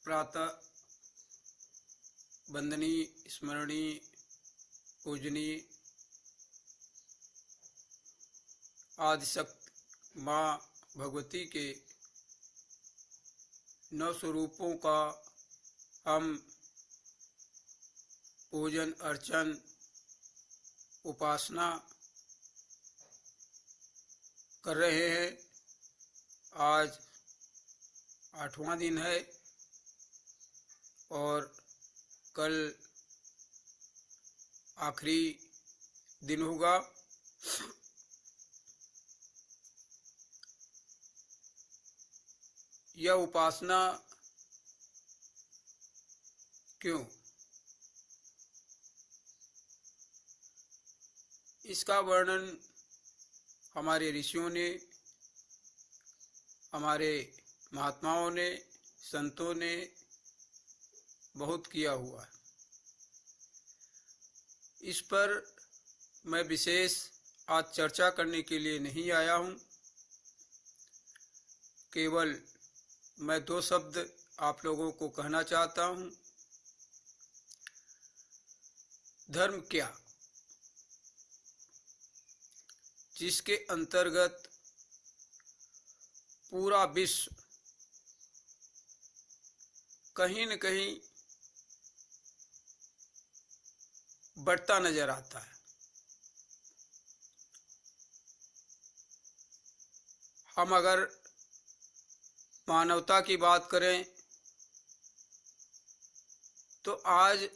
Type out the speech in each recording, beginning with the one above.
प्रातः वंदनीय, स्मरणीय, पूजनीय आदिशक्ति माँ भगवती के 9 स्वरूपों का हम पूजन अर्चन उपासना कर रहे हैं। आज 8वां दिन है और कल आखिरी दिन होगा। यह उपासना क्यों? इसका वर्णन हमारे ऋषियों ने, हमारे महात्माओं ने, संतों ने बहुत किया हुआ है। इस पर मैं विशेष आज चर्चा करने के लिए नहीं आया हूँ। केवल मैं 2 शब्द आप लोगों को कहना चाहता हूँ। धर्म क्या, जिसके अंतर्गत पूरा विश्व कहीं न कहीं बढ़ता नजर आता है। हम अगर मानवता की बात करें तो आज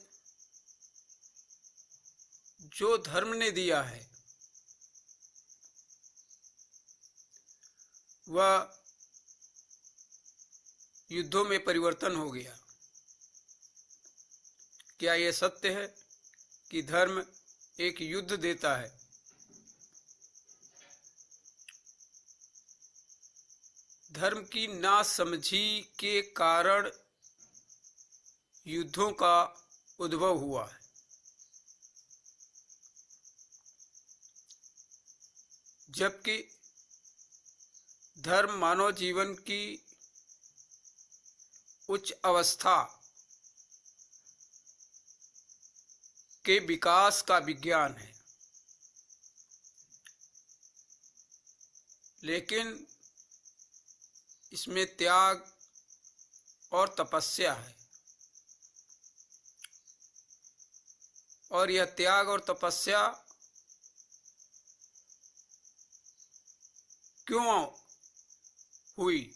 जो धर्म ने दिया है वह युद्धों में परिवर्तन हो गया। क्या यह सत्य है कि धर्म एक युद्ध देता है? धर्म की नासमझी के कारण युद्धों का उद्भव हुआ है। जबकि धर्म मानव जीवन की उच्च अवस्था के विकास का विज्ञान है, लेकिन इसमें त्याग और तपस्या है। और यह त्याग और तपस्या क्यों हुई?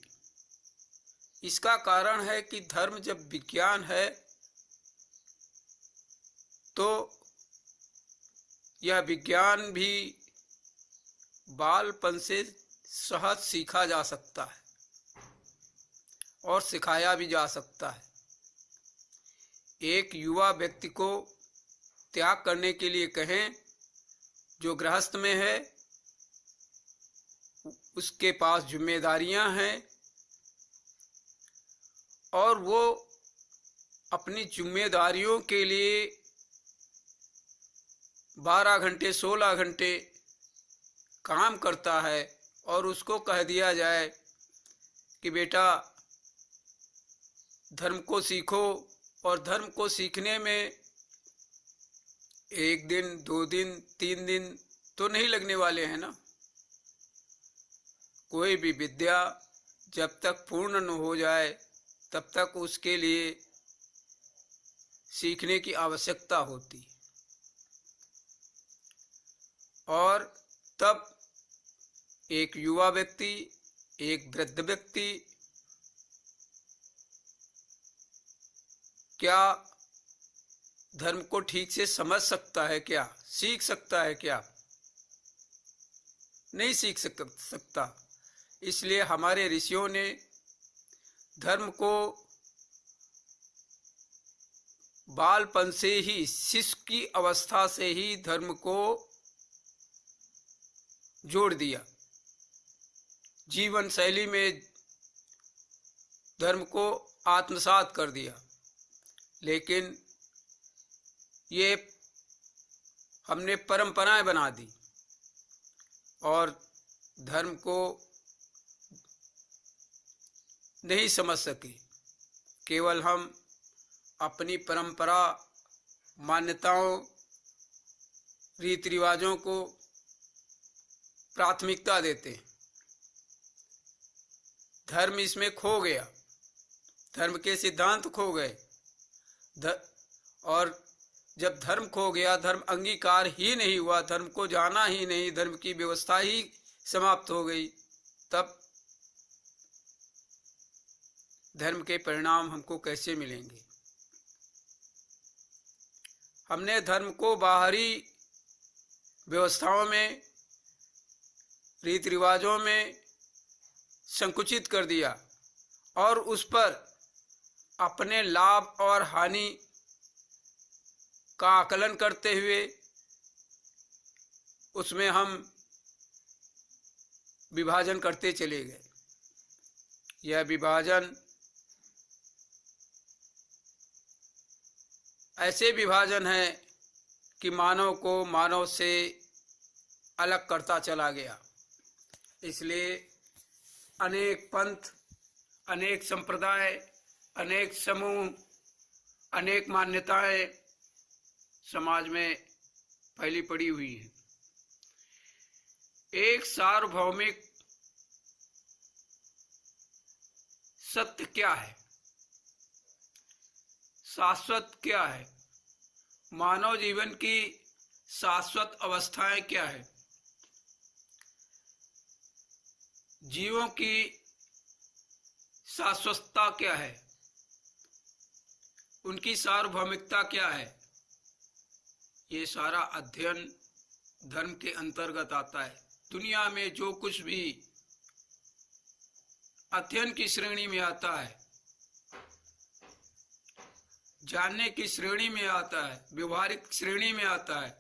इसका कारण है कि धर्म जब विज्ञान है तो यह विज्ञान भी बालपन से सहज सीखा जा सकता है और सिखाया भी जा सकता है। एक युवा व्यक्ति को त्याग करने के लिए कहें, जो गृहस्थ में है, उसके पास जिम्मेदारियां हैं और वो अपनी जिम्मेदारियों के लिए 12 घंटे 16 घंटे काम करता है और उसको कह दिया जाए कि बेटा धर्म को सीखो, और धर्म को सीखने में 1 दिन 2 दिन 3 दिन तो नहीं लगने वाले हैं ना। कोई भी विद्या जब तक पूर्ण न हो जाए तब तक उसके लिए सीखने की आवश्यकता होती है। और तब एक युवा व्यक्ति, एक वृद्ध व्यक्ति क्या धर्म को ठीक से समझ सकता है? क्या सीख सकता है? क्या नहीं सीख सकता। इसलिए हमारे ऋषियों ने धर्म को बालपन से ही, शिशु की अवस्था से ही धर्म को जोड़ दिया। जीवन शैली में धर्म को आत्मसात कर दिया। लेकिन ये हमने परंपराएं बना दी और धर्म को नहीं समझ सके। केवल हम अपनी परंपरा, मान्यताओं, रीति रिवाजों को प्राथमिकता देते हैं। धर्म इसमें खो गया, धर्म के सिद्धांत खो गए। और जब धर्म खो गया, धर्म अंगीकार ही नहीं हुआ, धर्म को जाना ही नहीं, धर्म की व्यवस्था ही समाप्त हो गई, तब धर्म के परिणाम हमको कैसे मिलेंगे? हमने धर्म को बाहरी व्यवस्थाओं में, रीति रिवाजों में संकुचित कर दिया और उस पर अपने लाभ और हानि का आकलन करते हुए उसमें हम विभाजन करते चले गए। यह विभाजन ऐसे विभाजन है कि मानव को मानव से अलग करता चला गया। इसलिए अनेक पंथ, अनेक संप्रदाय, अनेक समूह, अनेक मान्यताएं समाज में फैली पड़ी हुई है। एक सार्वभौमिक सत्य क्या है? शाश्वत क्या है? मानव जीवन की शाश्वत अवस्थाएं क्या है? जीवों की शाश्वतता क्या है? उनकी सार्वभौमिकता क्या है? ये सारा अध्ययन धर्म के अंतर्गत आता है। दुनिया में जो कुछ भी अध्ययन की श्रेणी में आता है, जानने की श्रेणी में आता है, व्यवहारिक श्रेणी में आता है,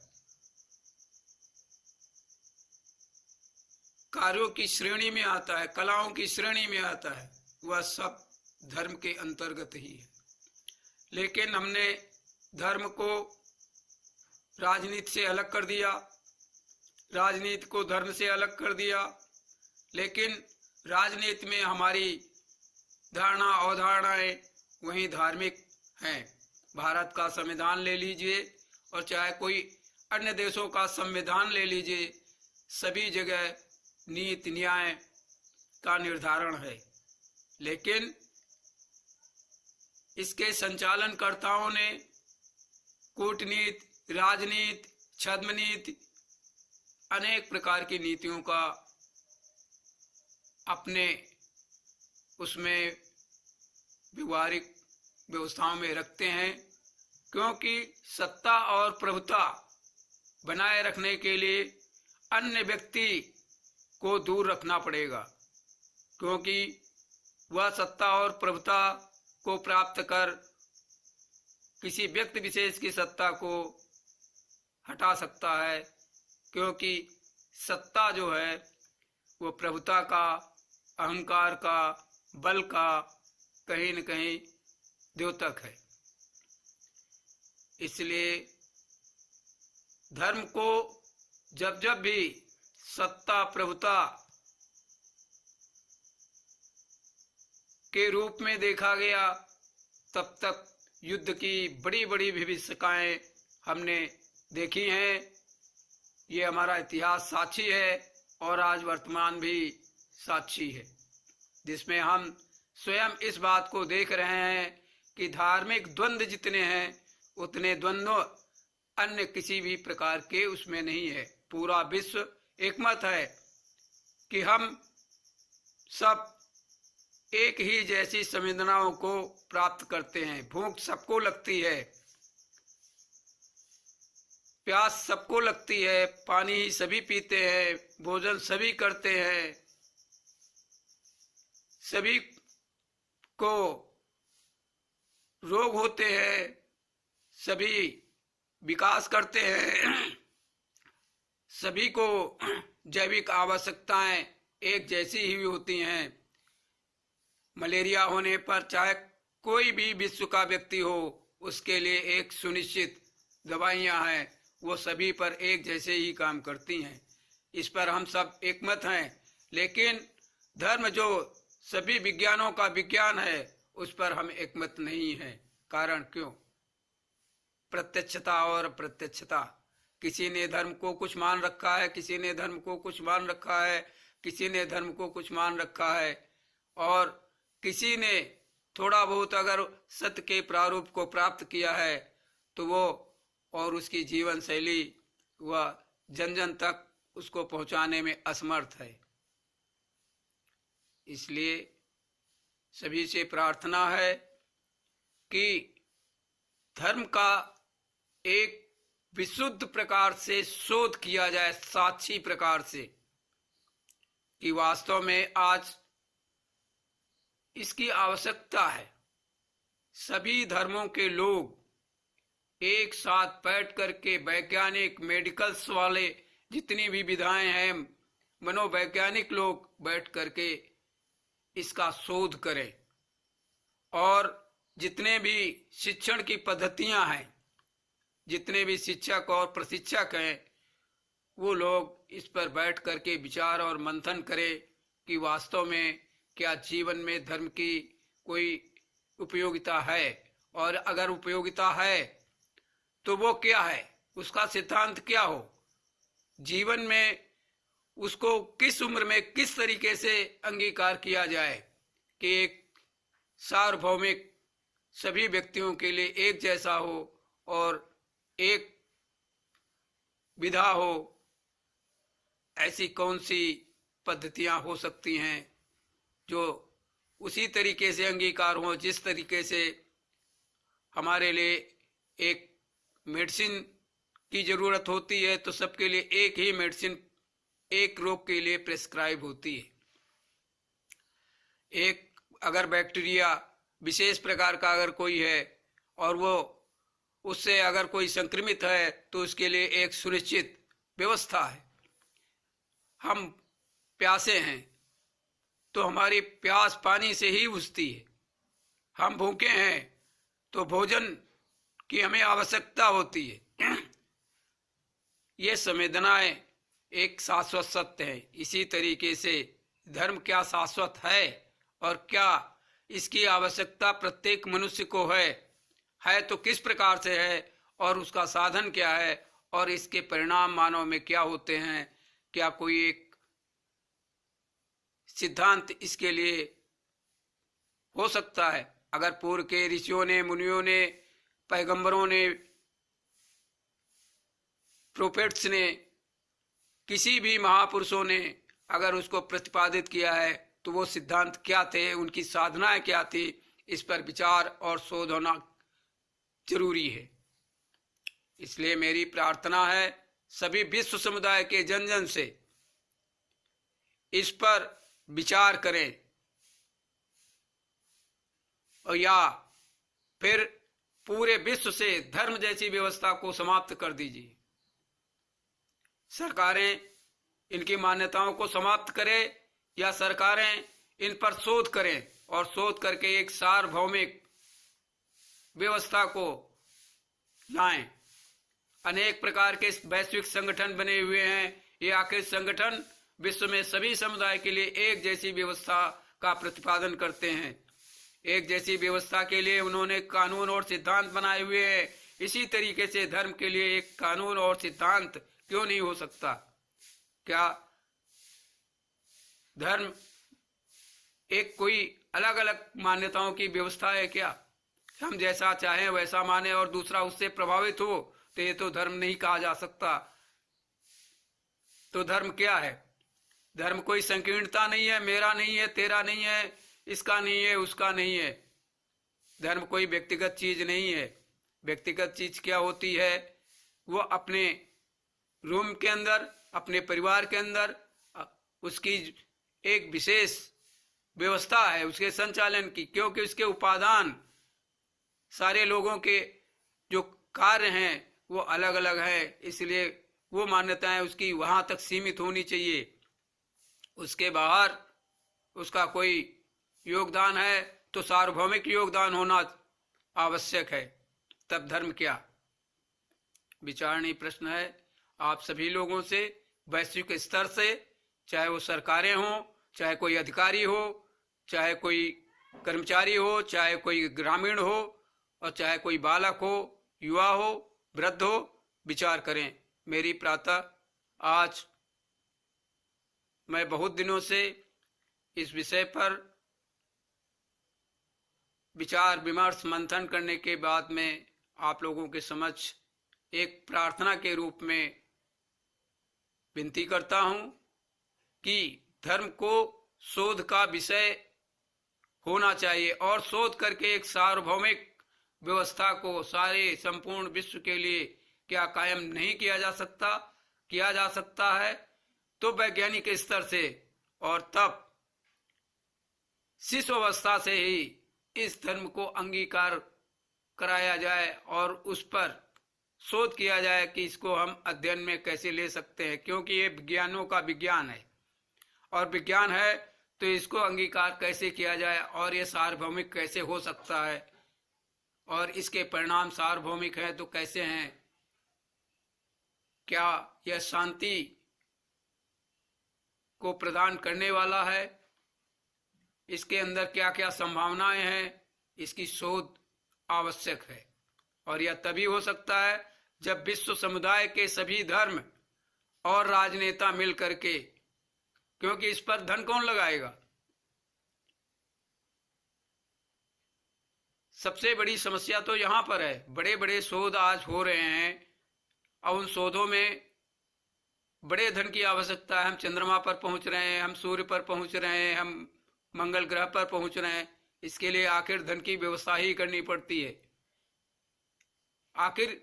कार्यों की श्रेणी में आता है, कलाओं की श्रेणी में आता है, वह सब धर्म के अंतर्गत ही है। लेकिन हमने धर्म को राजनीति से अलग कर दिया, राजनीति को धर्म से अलग कर दिया। लेकिन राजनीति में हमारी धारणा अवधारणाएं वहीं धार्मिक हैं। भारत का संविधान ले लीजिए और चाहे कोई अन्य देशों का संविधान ले लीजिए, सभी जगह नीति न्याय का निर्धारण है। लेकिन इसके संचालनकर्ताओं ने कूटनीति, राजनीति, छद्मनीति, अनेक प्रकार की नीतियों का अपने उसमें व्यवहारिक व्यवस्थाओं में रखते हैं, क्योंकि सत्ता और प्रभुता बनाए रखने के लिए अन्य व्यक्ति को दूर रखना पड़ेगा, क्योंकि वह सत्ता और प्रभुता को प्राप्त कर किसी व्यक्ति विशेष की सत्ता को हटा सकता है। क्योंकि सत्ता जो है वो प्रभुता का, अहंकार का, बल का कहीं न कहीं द्योतक है। इसलिए धर्म को जब जब भी सत्ता प्रभुता के रूप में देखा गया, तब तक युद्ध की बड़ी बड़ी विभीषिकाएं हमने देखी हैं। ये हमारा इतिहास साक्षी है और आज वर्तमान भी साक्षी है, जिसमें हम स्वयं इस बात को देख रहे हैं कि धार्मिक द्वंद्व जितने हैं उतने द्वंद्व अन्य किसी भी प्रकार के उसमें नहीं है। पूरा विश्व एकमत है कि हम सब एक ही जैसी संवेदनाओं को प्राप्त करते हैं। भूख सबको लगती है, प्यास सबको लगती है, पानी ही सभी पीते हैं, भोजन सभी करते हैं, सभी को रोग होते हैं, सभी विकास करते हैं, सभी को जैविक आवश्यकताएं एक जैसी ही होती हैं। मलेरिया होने पर चाहे कोई भी विश्व का व्यक्ति हो, उसके लिए एक सुनिश्चित दवाइयां हैं, वो सभी पर एक जैसे ही काम करती हैं। इस पर हम सब एकमत हैं। लेकिन धर्म जो सभी विज्ञानों का विज्ञान है, उस पर हम एकमत नहीं है। कारण क्यों? प्रत्यक्षता और अप्रत्यक्षता। किसी ने धर्म को कुछ मान रखा है, किसी ने धर्म को कुछ मान रखा है, किसी ने धर्म को कुछ मान रखा है, और किसी ने थोड़ा बहुत अगर सत्य के प्रारूप को प्राप्त किया है तो वो और उसकी जीवन शैली वह जन जन तक उसको पहुंचाने में असमर्थ है। इसलिए सभी से प्रार्थना है कि धर्म का एक विशुद्ध प्रकार से शोध किया जाए, साक्षी प्रकार से, कि वास्तव में आज इसकी आवश्यकता है। सभी धर्मों के लोग एक साथ बैठ करके वैज्ञानिक, मेडिकल्स वाले, जितनी भी विधाएं हैं, मनोवैज्ञानिक लोग बैठ करके इसका शोध करें, और जितने भी शिक्षण की पद्धतियां हैं, जितने भी शिक्षक और प्रशिक्षक हैं, वो लोग इस पर बैठ करके विचार और मंथन करें कि वास्तव में क्या जीवन में धर्म की कोई उपयोगिता है, और अगर उपयोगिता है तो वो क्या है, उसका सिद्धांत क्या हो, जीवन में उसको किस उम्र में किस तरीके से अंगीकार किया जाए कि एक सार्वभौमिक सभी व्यक्तियों के लिए एक जैसा हो और एक विधा हो। ऐसी कौन सी पद्धतियां हो सकती हैं जो उसी तरीके से अंगीकार हो जिस तरीके से हमारे लिए एक मेडिसिन की जरूरत होती है, तो सबके लिए एक ही मेडिसिन एक रोग के लिए प्रेस्क्राइब होती है। एक अगर बैक्टीरिया विशेष प्रकार का अगर कोई है और वो उससे अगर कोई संक्रमित है तो उसके लिए एक सुनिश्चित व्यवस्था है। हम प्यासे हैं तो हमारी प्यास पानी से ही बुझती है, हम भूखे हैं तो भोजन की हमें आवश्यकता होती है। ये संवेदनाएं एक शाश्वत सत्य है। इसी तरीके से धर्म क्या शाश्वत है और क्या इसकी आवश्यकता प्रत्येक मनुष्य को है तो किस प्रकार से है, और उसका साधन क्या है, और इसके परिणाम मानव में क्या होते हैं। क्या कोई एक सिद्धांत इसके लिए हो सकता है? अगर पूर्व के ऋषियों ने, मुनियों ने, पैगंबरों ने, प्रोफेट्स ने, किसी भी महापुरुषों ने अगर उसको प्रतिपादित किया है तो वो सिद्धांत क्या थे, उनकी साधनाएं क्या थी, इस पर विचार और शोध होना जरूरी है। इसलिए मेरी प्रार्थना है सभी विश्व समुदाय के जन जन से इस पर विचार करें, और या फिर पूरे विश्व से धर्म जैसी व्यवस्था को समाप्त कर दीजिए। सरकारें इनकी मान्यताओं को समाप्त करें या सरकारें इन पर शोध करें, और शोध करके एक सार्वभौमिक व्यवस्था को लाएं। अनेक प्रकार के वैश्विक संगठन बने हुए हैं। ये आखिर संगठन विश्व में सभी समुदाय के लिए एक जैसी व्यवस्था का प्रतिपादन करते हैं। एक जैसी व्यवस्था के लिए उन्होंने कानून और सिद्धांत बनाए हुए हैं। इसी तरीके से धर्म के लिए एक कानून और सिद्धांत क्यों नहीं हो सकता? क्या धर्म एक कोई अलग अलग मान्यताओं की व्यवस्था है क्या? हम जैसा चाहें वैसा माने और दूसरा उससे प्रभावित हो, तो ये तो धर्म नहीं कहा जा सकता। तो धर्म क्या है? धर्म कोई संकीर्णता नहीं है, मेरा नहीं है, तेरा नहीं है, इसका नहीं है, उसका नहीं है। धर्म कोई व्यक्तिगत चीज नहीं है। व्यक्तिगत चीज क्या होती है? वो अपने रूम के अंदर, अपने परिवार के अंदर उसकी एक विशेष व्यवस्था है उसके संचालन की, क्योंकि उसके उपादान सारे लोगों के जो कार्य हैं वो अलग अलग है। इसलिए वो मान्यताएं उसकी वहां तक सीमित होनी चाहिए। उसके बाहर उसका कोई योगदान है तो सार्वभौमिक योगदान होना आवश्यक है। तब धर्म क्या? विचारणीय प्रश्न है आप सभी लोगों से, वैश्विक स्तर से, चाहे वो सरकारें हों, चाहे कोई अधिकारी हो, चाहे कोई कर्मचारी हो, चाहे कोई ग्रामीण हो और चाहे कोई बालक हो, युवा हो, वृद्ध हो, विचार करें। मेरी प्रातः आज मैं बहुत दिनों से इस विषय पर विचार विमर्श मंथन करने के बाद में आप लोगों के समक्ष एक प्रार्थना के रूप में विनती करता हूं कि धर्म को शोध का विषय होना चाहिए और शोध करके एक सार्वभौमिक व्यवस्था को सारे संपूर्ण विश्व के लिए क्या कायम नहीं किया जा सकता है तो वैज्ञानिक स्तर से, और तब शिशु अवस्था से ही इस धर्म को अंगीकार कराया जाए और उस पर शोध किया जाए कि इसको हम अध्ययन में कैसे ले सकते हैं, क्योंकि ये विज्ञानों का विज्ञान है और विज्ञान है तो इसको अंगीकार कैसे किया जाए और ये सार्वभौमिक कैसे हो सकता है और इसके परिणाम सार्वभौमिक हैं तो कैसे हैं, क्या यह शांति को प्रदान करने वाला है, इसके अंदर क्या क्या संभावनाएं हैं, इसकी शोध आवश्यक है। और यह तभी हो सकता है जब विश्व समुदाय के सभी धर्म और राजनेता मिल करके, क्योंकि इस पर धन कौन लगाएगा। सबसे बड़ी समस्या तो यहाँ पर है, बड़े बड़े शोध आज हो रहे हैं और उन शोधों में बड़े धन की आवश्यकता है। हम चंद्रमा पर पहुंच रहे हैं, हम सूर्य पर पहुंच रहे हैं, हम मंगल ग्रह पर पहुंच रहे हैं, इसके लिए आखिर धन की व्यवस्था ही करनी पड़ती है। आखिर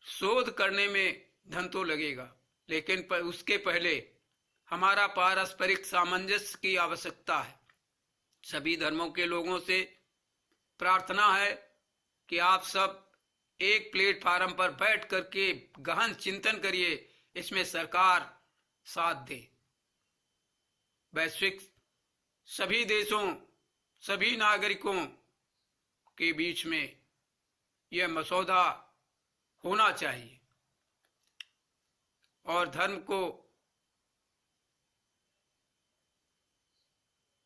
शोध करने में धन तो लगेगा, लेकिन उसके पहले हमारा पारस्परिक सामंजस्य की आवश्यकता है। सभी धर्मों के लोगों से प्रार्थना है कि आप सब एक प्लेटफार्म पर बैठ करके गहन चिंतन करिए, इसमें सरकार साथ दे। वैश्विक सभी देशों, सभी नागरिकों के बीच में यह मसौदा होना चाहिए और धर्म को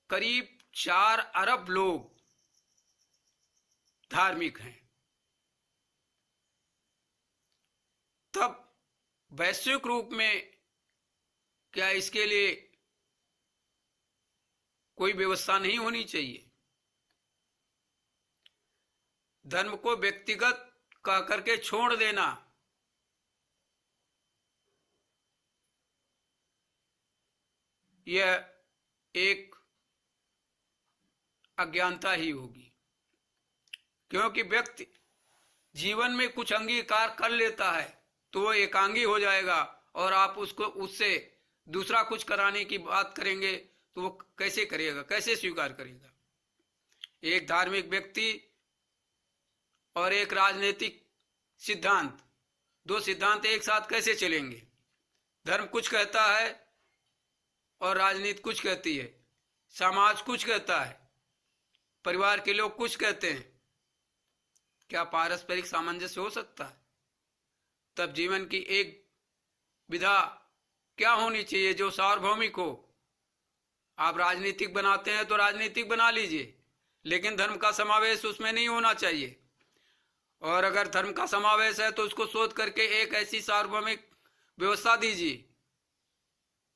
करीब 4 अरब लोग धार्मिक हैं, तब वैश्विक रूप में क्या इसके लिए कोई व्यवस्था नहीं होनी चाहिए। धर्म को व्यक्तिगत कह करके छोड़ देना यह एक अज्ञानता ही होगी, क्योंकि व्यक्ति जीवन में कुछ अंगीकार कर लेता है तो वो एकांगी हो जाएगा और आप उससे दूसरा कुछ कराने की बात करेंगे तो वो कैसे करेगा, कैसे स्वीकार करेगा। एक धार्मिक व्यक्ति और एक राजनीतिक सिद्धांत, दो सिद्धांत एक साथ कैसे चलेंगे। धर्म कुछ कहता है और राजनीति कुछ कहती है, समाज कुछ कहता है, परिवार के लोग कुछ कहते हैं। क्या पारस्परिक सामंजस्य हो सकता है? तब जीवन की एक विधा क्या होनी चाहिए जो सार्वभौमिक हो। आप राजनीतिक बनाते हैं तो राजनीतिक बना लीजिए, लेकिन धर्म का समावेश उसमें नहीं होना चाहिए। और अगर धर्म का समावेश है तो उसको शोध करके एक ऐसी सार्वभौमिक व्यवस्था दीजिए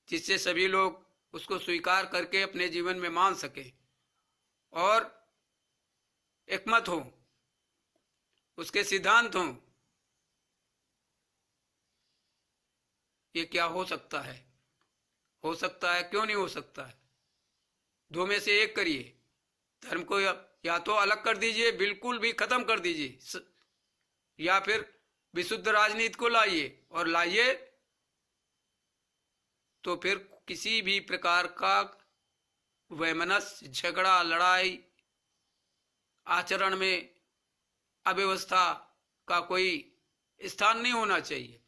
जिससे सभी लोग उसको स्वीकार करके अपने जीवन में मान सके और एकमत हो, उसके सिद्धांत हों। ये क्या हो सकता है? हो सकता है, क्यों नहीं हो सकता है? दो में से एक करिए। धर्म को या तो अलग कर दीजिए, बिल्कुल भी खत्म कर दीजिए, या फिर विशुद्ध राजनीति को लाइए, और लाइए तो फिर किसी भी प्रकार का वैमनस्य, झगड़ा, लड़ाई, आचरण में अव्यवस्था का कोई स्थान नहीं होना चाहिए।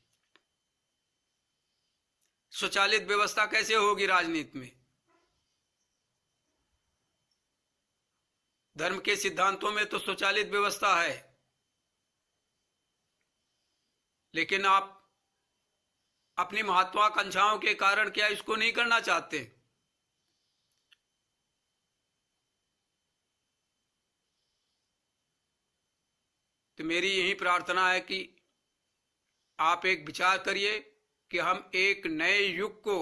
स्वचालित व्यवस्था कैसे होगी राजनीति में? धर्म के सिद्धांतों में तो स्वचालित व्यवस्था है, लेकिन आप अपनी महत्वाकांक्षाओं के कारण क्या इसको नहीं करना चाहते? तो मेरी यही प्रार्थना है कि आप एक विचार करिए कि हम एक नए युग को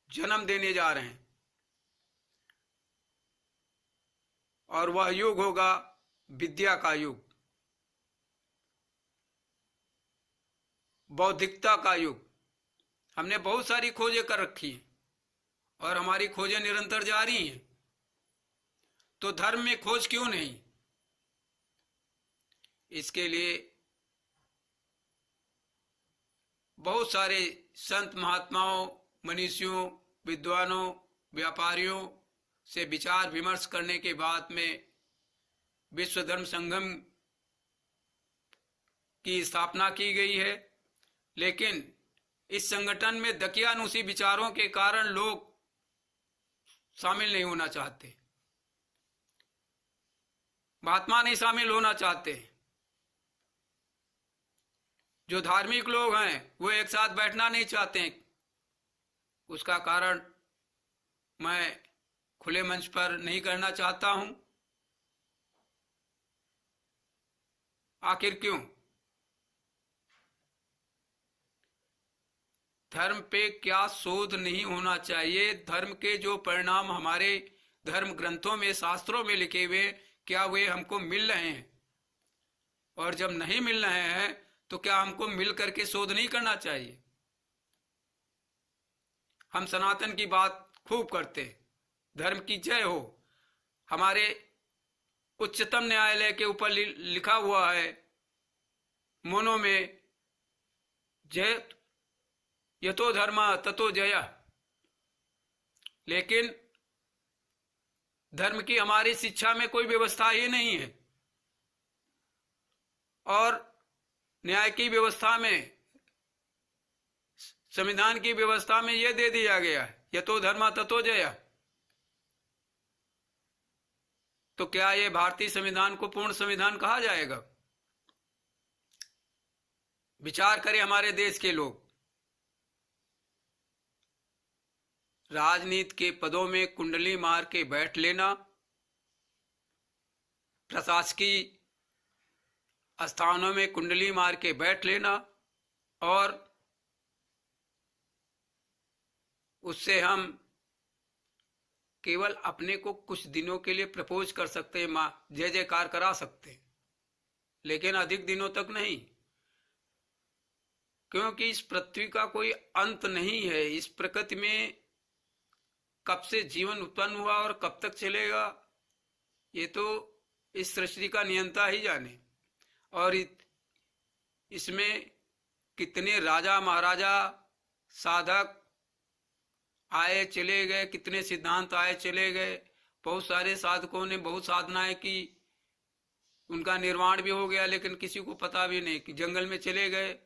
जन्म देने जा रहे हैं, और वह युग होगा विद्या का युग, बौद्धिकता का युग। हमने बहुत सारी खोजें कर रखी हैं और हमारी खोजें निरंतर जारी हैं, तो धर्म में खोज क्यों नहीं? इसके लिए बहुत सारे संत महात्माओं, मनीषियों, विद्वानों, व्यापारियों से विचार विमर्श करने के बाद में विश्व धर्म संगम की स्थापना की गई है। लेकिन इस संगठन में दकियानुसी विचारों के कारण लोग शामिल नहीं होना चाहते, महात्मा नहीं शामिल होना चाहते। जो धार्मिक लोग हैं वो एक साथ बैठना नहीं चाहते। उसका कारण मैं खुले मंच पर नहीं करना चाहता हूं। आखिर क्यों? धर्म पे क्या शोध नहीं होना चाहिए? धर्म के जो परिणाम हमारे धर्म ग्रंथों में, शास्त्रों में लिखे हुए, क्या वे हमको मिल रहे हैं? और जब नहीं मिल रहे हैं तो क्या हमको मिल करके शोध नहीं करना चाहिए? हम सनातन की बात खूब करते, धर्म की जय हो। हमारे उच्चतम न्यायालय के ऊपर लिखा हुआ है मोनो में, जय यतो धर्म ततो जया। लेकिन धर्म की हमारी शिक्षा में कोई व्यवस्था ही नहीं है, और न्याय की व्यवस्था में, संविधान की व्यवस्था में यह दे दिया गया है यतो धर्म ततो जया। तो क्या यह भारतीय संविधान को पूर्ण संविधान कहा जाएगा? विचार करें हमारे देश के लोग। राजनीति के पदों में कुंडली मार के बैठ लेना, प्रशासकीय स्थानों में कुंडली मार के बैठ लेना, और उससे हम केवल अपने को कुछ दिनों के लिए प्रपोज कर सकते हैं, मां जय जयकार करा सकते हैं, लेकिन अधिक दिनों तक नहीं। क्योंकि इस पृथ्वी का कोई अंत नहीं है। इस प्रकृति में कब से जीवन उत्पन्न हुआ और कब तक चलेगा, ये तो इस सृष्टि का नियंता ही जाने। और इसमें कितने राजा महाराजा, साधक आए चले गए, कितने सिद्धांत आए चले गए। बहुत सारे साधकों ने बहुत साधनाएं की, उनका निर्वाण भी हो गया, लेकिन किसी को पता भी नहीं कि जंगल में चले गए,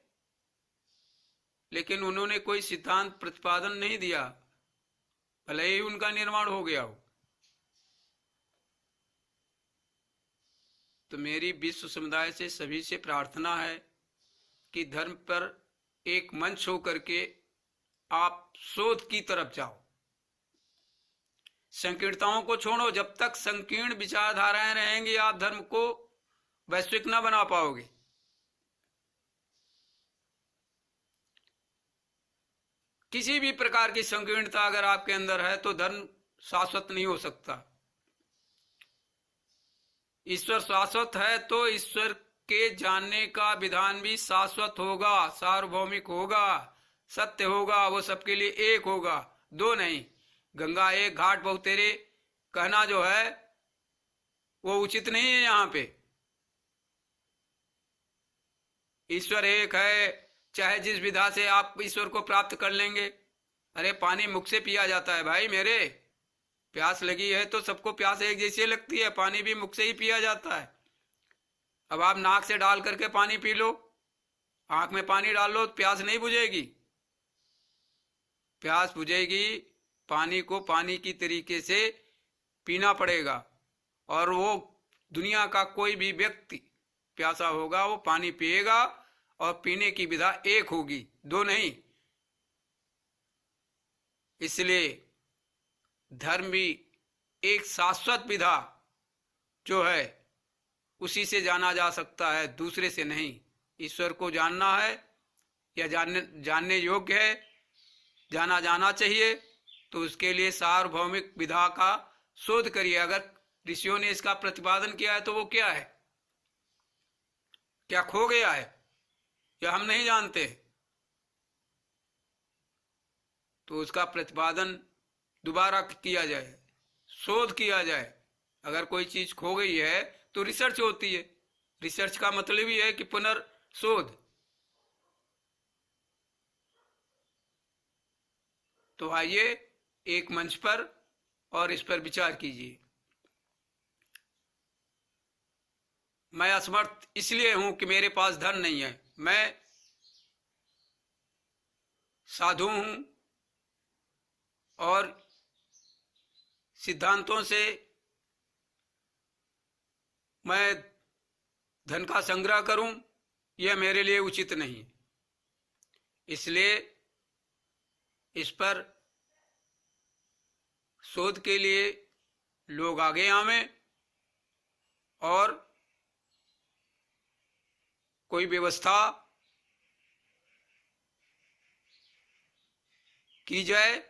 लेकिन उन्होंने कोई सिद्धांत प्रतिपादन नहीं दिया, भले ही उनका निर्माण हो गया हो। तो मेरी विश्व समुदाय से, सभी से प्रार्थना है कि धर्म पर एक मंच हो करके आप शोध की तरफ जाओ। संकीर्णताओं को छोड़ो। जब तक संकीर्ण विचारधाराएं रहेंगी आप धर्म को वैश्विक न बना पाओगे। किसी भी प्रकार की संकीर्णता अगर आपके अंदर है तो धर्म शाश्वत नहीं हो सकता। ईश्वर शाश्वत है तो ईश्वर के जानने का विधान भी शाश्वत होगा, सार्वभौमिक होगा, सत्य होगा, वो सबके लिए एक होगा, दो नहीं। गंगा एक घाट बहुतेरे कहना जो है वो उचित नहीं है। यहाँ पे ईश्वर एक है, चाहे जिस विधा से आप ईश्वर को प्राप्त कर लेंगे। अरे पानी मुख से पिया जाता है भाई मेरे, प्यास लगी है तो सबको प्यास एक जैसी लगती है, पानी भी मुख से ही पिया जाता है। अब आप नाक से डाल करके पानी पी लो, आंख में पानी डाल लो, प्यास नहीं बुझेगी। प्यास बुझेगी, पानी को पानी की तरीके से पीना पड़ेगा। और वो दुनिया का कोई भी व्यक्ति प्यासा होगा वो पानी पिएगा, और पीने की विधा एक होगी, दो नहीं। इसलिए धर्म भी एक शाश्वत विधा जो है उसी से जाना जा सकता है, दूसरे से नहीं। ईश्वर को जानना है या जानने योग्य है, जाना चाहिए, तो उसके लिए सार्वभौमिक विधा का शोध करिए। अगर ऋषियों ने इसका प्रतिपादन किया है तो वो क्या है? क्या खो गया है या हम नहीं जानते? तो उसका प्रतिपादन दोबारा किया जाए, शोध किया जाए। अगर कोई चीज खो गई है तो रिसर्च होती है। रिसर्च का मतलब ही है कि पुनर्शोध। तो आइए एक मंच पर और इस पर विचार कीजिए। मैं असमर्थ इसलिए हूं कि मेरे पास धन नहीं है। मैं साधु हूं और सिद्धांतों से मैं धन का संग्रह करूं, यह मेरे लिए उचित नहीं। इसलिए इस पर शोध के लिए लोग आगे आवें और कोई व्यवस्था की जाए।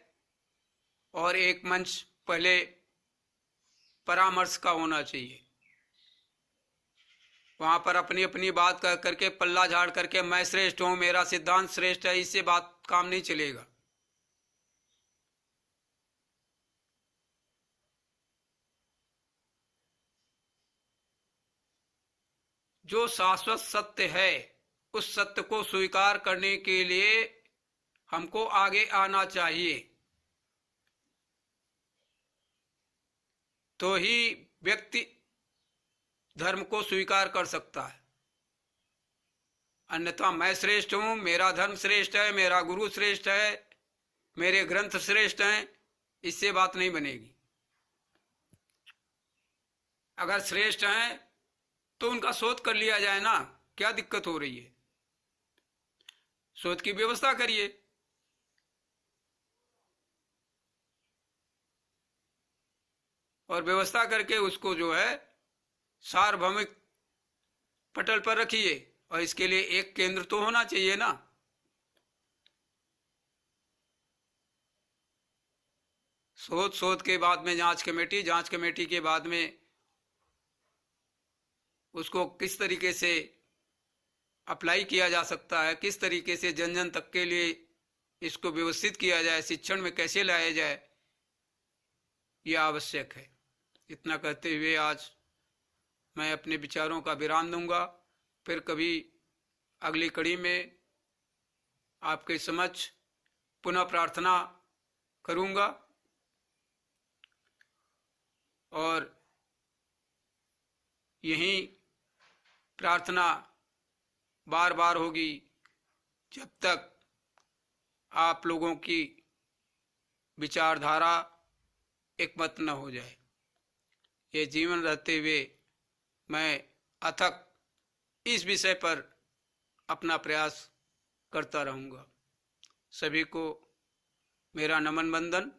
और एक मंच पहले परामर्श का होना चाहिए। वहां पर अपनी अपनी बात कर करके पल्ला झाड़ करके मैं श्रेष्ठ हूं, मेरा सिद्धांत श्रेष्ठ है, इससे बात काम नहीं चलेगा। जो शाश्वत सत्य है उस सत्य को स्वीकार करने के लिए हमको आगे आना चाहिए, तो ही व्यक्ति धर्म को स्वीकार कर सकता है। अन्यथा मैं श्रेष्ठ हूं, मेरा धर्म श्रेष्ठ है, मेरा गुरु श्रेष्ठ है, मेरे ग्रंथ श्रेष्ठ हैं, इससे बात नहीं बनेगी। अगर श्रेष्ठ हैं तो उनका शोध कर लिया जाए ना, क्या दिक्कत हो रही है? शोध की व्यवस्था करिए। और व्यवस्था करके उसको जो है सार्वभौमिक पटल पर रखिए। और इसके लिए एक केंद्र तो होना चाहिए ना। शोध के बाद में जांच कमेटी, जांच कमेटी के बाद में उसको किस तरीके से अप्लाई किया जा सकता है, किस तरीके से जन जन तक के लिए इसको व्यवस्थित किया जाए, शिक्षण में कैसे लाया जाए, यह आवश्यक है। इतना कहते हुए आज मैं अपने विचारों का विराम दूंगा। फिर कभी अगली कड़ी में आपके समक्ष पुनः प्रार्थना करूंगा। और यही प्रार्थना बार बार होगी जब तक आप लोगों की विचारधारा एकमत न हो जाए। ये जीवन रहते हुए मैं अथक इस विषय पर अपना प्रयास करता रहूँगा। सभी को मेरा नमन वंदन।